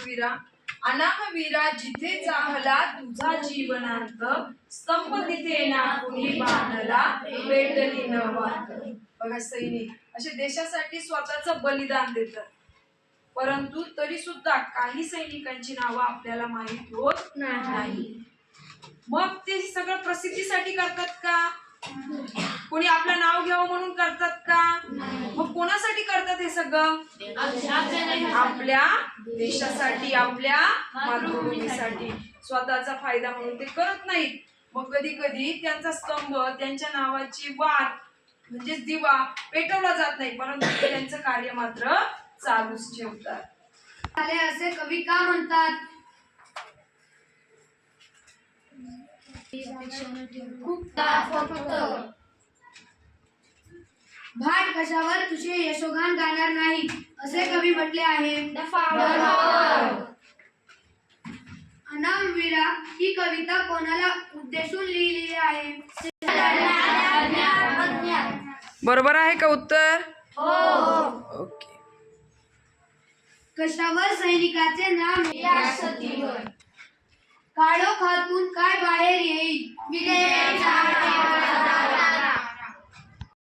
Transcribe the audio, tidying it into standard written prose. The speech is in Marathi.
अनामवीरा, अनामवीरा जिथे जाहला तुझा जीवनांत, स्तंभ तिथे ना कुणी बांधला, पेटली न वात. बघा, सैनिक असे देशासाठी स्वतःचं बलिदान देतात, परंतु तरी सुद्धा काही सैनिकांची नावं आपल्याला माहित होत नाही. मग ते सगळं प्रसिद्धीसाठी करतात का? कोणी आपलं नाव घ्यावं म्हणून करतात का? मग कोणासाठी करतात हे सगळं? आपल्या देशासाठी, आपल्या मातृभूमीसाठी. स्वतःचा फायदा म्हणून ते करत नाहीत. मग कधी कधी त्यांचा स्तंभ, त्यांच्या नावाची वात म्हणजे दिवा पेटवला जात नाही, परंतु त्यांचं कार्य मात्र चालूच ठेवतात. असे कवी का म्हणतात? भाट कशावर तुझे यशोगान गाणार नाही, असे कवी म्हटले आहे. अनामवीरा ही कविता कोणाला उद्देशून लिहिलेली आहे? बरोबर आहे का उत्तर? ओके. कशावर सैनिकाचे नाव? काळोखातून काय बाहेर येईल?